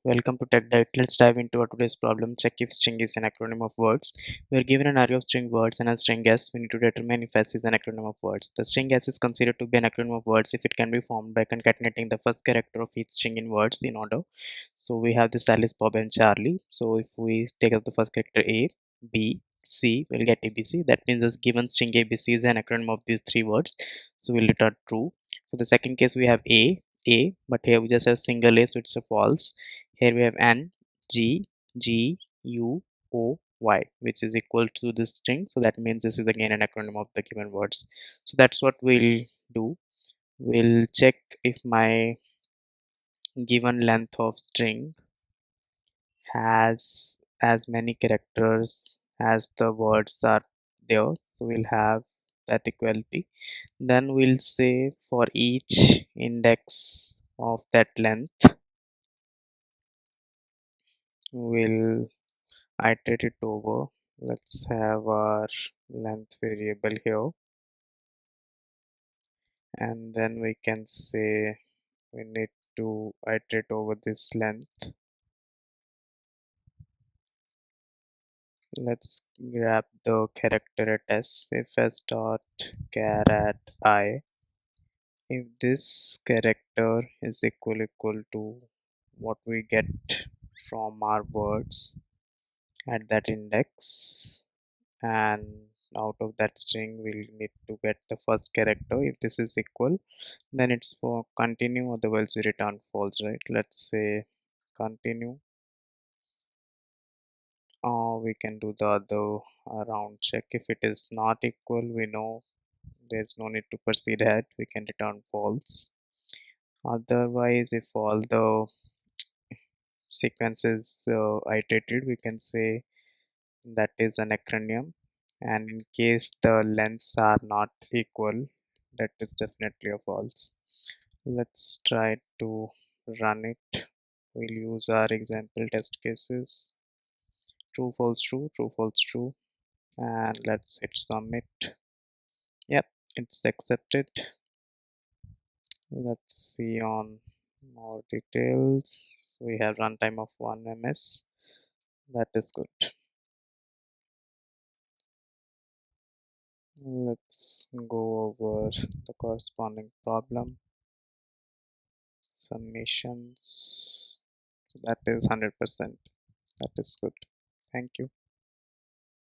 Welcome to Tech Diet. Let's dive into our today's problem. Check if string is an acronym of words. We are given an array of string words and a string S. We need to determine if S is an acronym of words. The string S is considered to be an acronym of words if it can be formed by concatenating the first character of each string in words in order. So we have this Alice, Bob, and Charlie. So if we take up the first character A, B, C, we'll get ABC. That means this given string ABC is an acronym of these three words. So we'll return true. For the second case, we have A, but here we just have single A, so it's a false. Here we have N, G, G, U, O, Y, which is equal to this string. So that means this is again an acronym of the given words. So that's what we'll do. We'll check if my given length of string has as many characters as the words are there. So we'll have that equality. Then we'll say for each index of that length, we'll iterate it over. Let's have our length variable here, and then we can say we need to iterate over this length. Let's grab the character at s. If s dot char at I, if this character is equal to what we get from our words at that index, and out of that string we'll need to get the first character. If this is equal, then it's for continue, otherwise we return false, right? Let's say continue, or we can do the other round check. If it is not equal, we know there's no need to proceed ahead, we can return false. Otherwise, if all the sequences iterated, we can say that is an acronym, and in case the lengths are not equal, that is definitely a false. Let's try to run it. We'll use our example test cases. True, false, true, true, false, true, and let's hit submit. Yep, it's accepted. Let's see on more details. We have runtime of 1 ms. That is good. Let's go over the corresponding problem. Submissions. So that is 100%. That is good. Thank you.